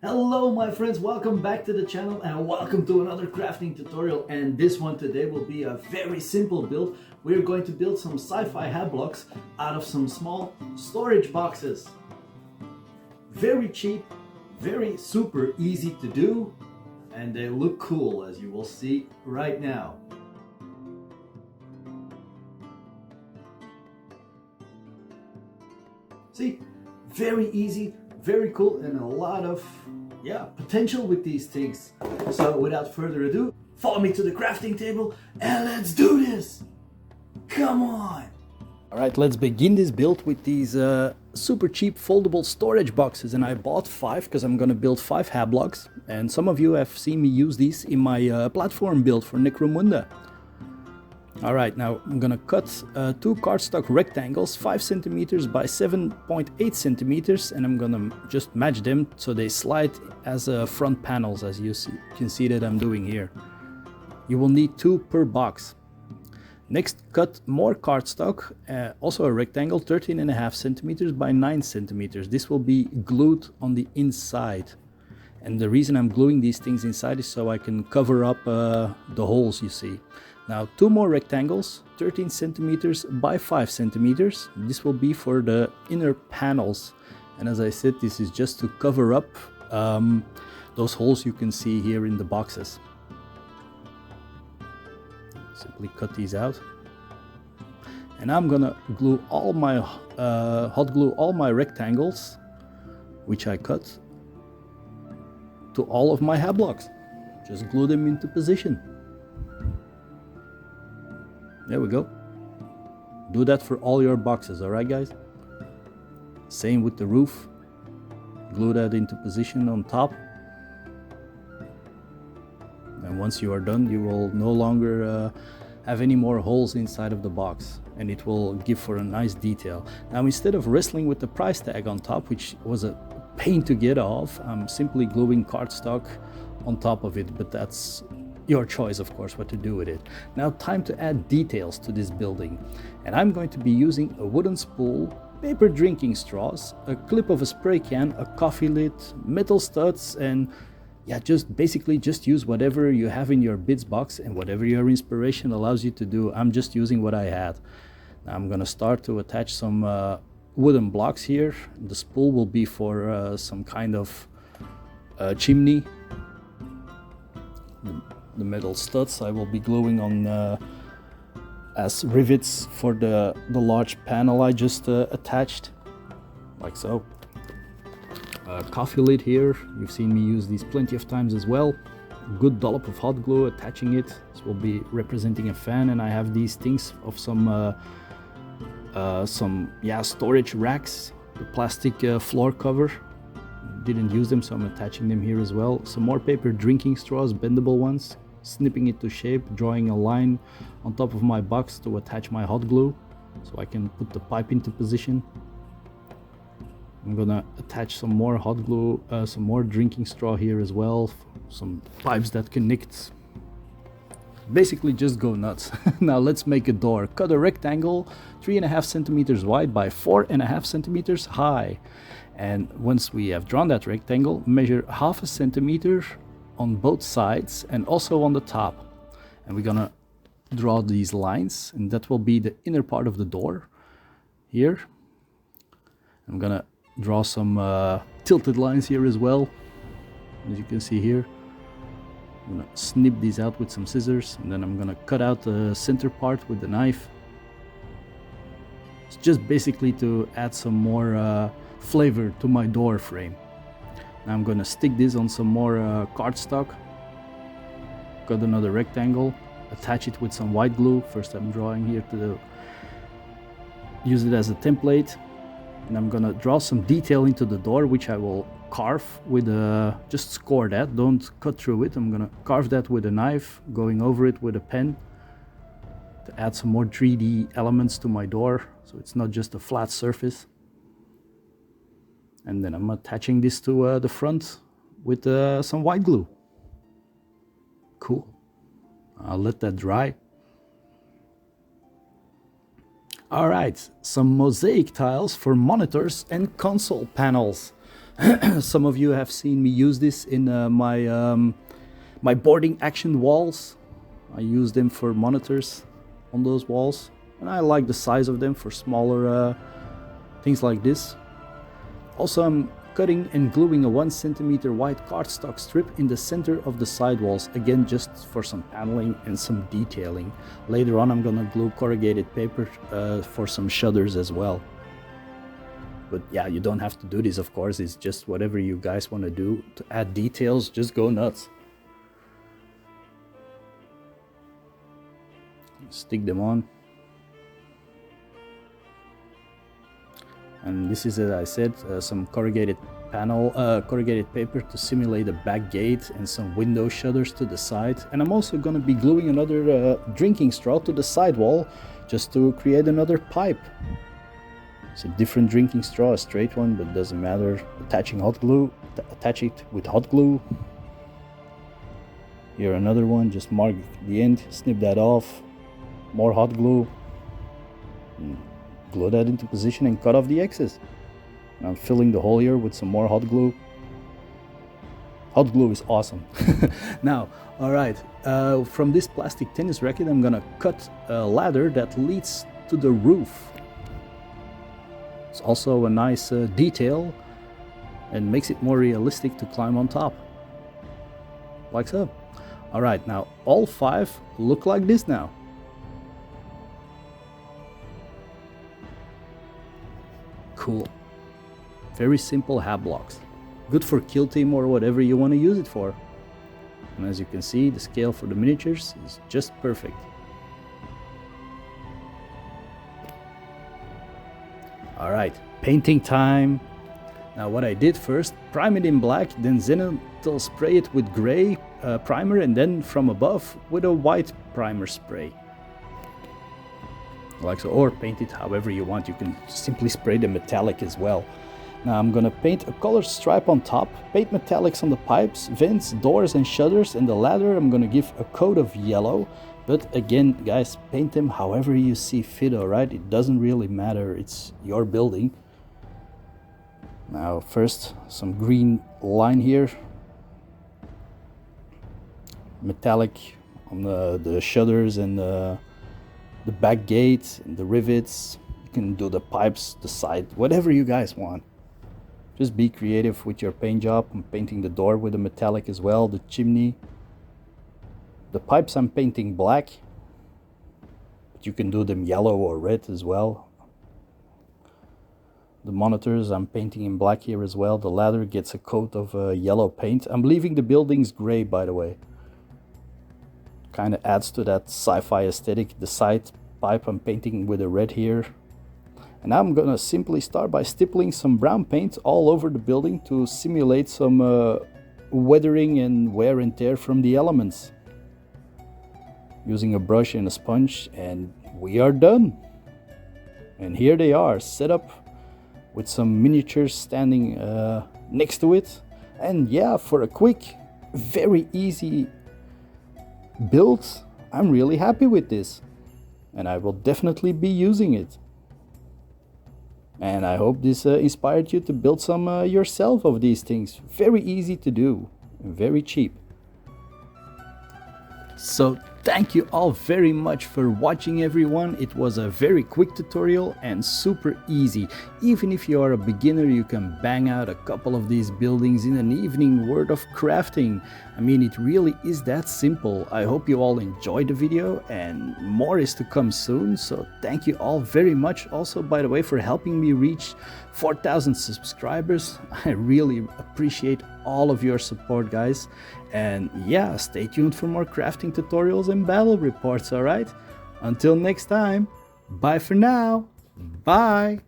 Hello my friends, welcome back to the channel and welcome to another crafting tutorial. And this one today will be a very simple build. We're going to build some sci-fi hat blocks out of some small storage boxes. Very cheap, very super easy to do, and they look cool as you will see right now. See, very easy, very cool, and a lot of potential with these things. So without further ado, follow me to the crafting table and let's do this. Come on. All right, let's begin this build with these super cheap foldable storage boxes, and I bought 5 because I'm gonna build 5 hat blocks, and some of you have seen me use these in my platform build for Necromunda. All right, now I'm gonna cut 2 cardstock rectangles, 5 centimeters by 7.8 centimeters, and I'm gonna just match them so they slide as front panels, as you can see that I'm doing here. You will need 2 per box. Next, cut more cardstock, also a rectangle, 13.5 centimeters by 9 centimeters. This will be glued on the inside. And the reason I'm gluing these things inside is so I can cover up the holes you see. Now 2 more rectangles, 13 centimeters by 5 centimeters. This will be for the inner panels. And as I said, this is just to cover up those holes you can see here in the boxes. Simply cut these out. And I'm gonna glue all my, hot glue all my rectangles, which I cut, to all of my hat blocks. Just glue them into position. There we go. Do that for all your boxes, alright guys? Same with the roof. Glue that into position on top. And once you are done, you will no longer have any more holes inside of the box, and it will give for a nice detail. Now, instead of wrestling with the price tag on top, which was a pain to get off, I'm simply gluing cardstock on top of it, but that's your choice, of course, what to do with it. Now, time to add details to this building, and I'm going to be using a wooden spool, paper drinking straws, a clip of a spray can, a coffee lid, metal studs, and just basically use whatever you have in your bits box and whatever your inspiration allows you to do. I'm just using what I had. Now I'm gonna start to attach some wooden blocks here. The spool will be for some kind of chimney. The metal studs I will be gluing on as rivets for the large panel I just attached, like so. Coffee lid here, you've seen me use these plenty of times as well. Good dollop of hot glue, attaching it. This will be representing a fan, and I have these things of some storage racks, the plastic floor cover. Didn't use them, so I'm attaching them here as well. Some more paper drinking straws, bendable ones, snipping it to shape, drawing a line on top of my box to attach my hot glue so I can put the pipe into position. I'm gonna attach some more hot glue, some more drinking straw here as well, some pipes that connect. Basically just go nuts. Now let's make a door. Cut a rectangle 3.5 centimeters wide by 4.5 centimeters high. And once we have drawn that rectangle, measure 0.5 centimeter on both sides and also on the top. And we're gonna draw these lines, and that will be the inner part of the door here. I'm gonna draw some tilted lines here as well, as you can see here. I'm gonna snip these out with some scissors, and then I'm gonna cut out the center part with the knife. It's just basically to add some more flavor to my door frame. Now I'm gonna stick this on some more cardstock, cut another rectangle, attach it with some white glue. First I'm drawing here to use it as a template, and I'm gonna draw some detail into the door, which I will carve with just score that, don't cut through it. I'm gonna carve that with a knife, going over it with a pen to add some more 3D elements to my door, so it's not just a flat surface. And then I'm attaching this to the front with some white glue. Cool. I'll let that dry. Alright, some mosaic tiles for monitors and console panels. Some of you have seen me use this in my boarding action walls. I use them for monitors on those walls, and I like the size of them for smaller things like this. Also, I'm cutting and gluing a 1 centimeter wide cardstock strip in the center of the side walls, again just for some paneling and some detailing. Later on I'm gonna glue corrugated paper for some shutters as well. But yeah, you don't have to do this, of course. It's just whatever you guys want to do to add details. Just go nuts. Stick them on. And this is, as I said, some corrugated paper to simulate a back gate and some window shutters to the side. And I'm also going to be gluing another drinking straw to the side wall just to create another pipe. It's a different drinking straw, a straight one, but doesn't matter. Attaching hot glue, attach it with hot glue. Here another one, just mark the end, snip that off. More hot glue. Glue that into position and cut off the excess. And I'm filling the hole here with some more hot glue. Hot glue is awesome. Now, alright, from this plastic tennis racket I'm gonna cut a ladder that leads to the roof. It's also a nice detail and makes it more realistic to climb on top. Like so. Alright, now all 5 look like this now. Cool. Very simple hab blocks. Good for kill team or whatever you want to use it for. And as you can see, the scale for the miniatures is just perfect. Alright, painting time. Now what I did first, prime it in black, then zenithal spray it with gray primer, and then from above with a white primer spray. Like so, or paint it however you want. You can simply spray the metallic as well. Now I'm gonna paint a colored stripe on top, paint metallics on the pipes, vents, doors and shutters, and the ladder I'm gonna give a coat of yellow. But again, guys, paint them however you see fit, alright? It doesn't really matter, it's your building. Now first, some green line here. Metallic on the shutters and the back gate and the rivets. You can do the pipes, the side, whatever you guys want. Just be creative with your paint job. I'm painting the door with a metallic as well, the chimney. The pipes I'm painting black, but you can do them yellow or red as well. The monitors I'm painting in black here as well. The ladder gets a coat of yellow paint. I'm leaving the buildings gray, by the way. Kind of adds to that sci-fi aesthetic. The side pipe I'm painting with a red here. And I'm gonna simply start by stippling some brown paint all over the building to simulate some weathering and wear and tear from the elements. Using a brush and a sponge, and we are done. And here they are, set up with some miniatures standing next to it. And yeah, for a quick, very easy build, I'm really happy with this. And I will definitely be using it. And I hope this inspired you to build some yourself of these things. Very easy to do, and very cheap. So thank you all very much for watching, everyone. It was a very quick tutorial and super easy. Even if you are a beginner, you can bang out a couple of these buildings in an evening worth of crafting. I mean, it really is that simple. I hope you all enjoyed the video, and more is to come soon. So thank you all very much also, by the way, for helping me reach 4,000 subscribers. I really appreciate all of your support, guys. And yeah, stay tuned for more crafting tutorials and battle reports, alright? Until next time, bye for now. Bye.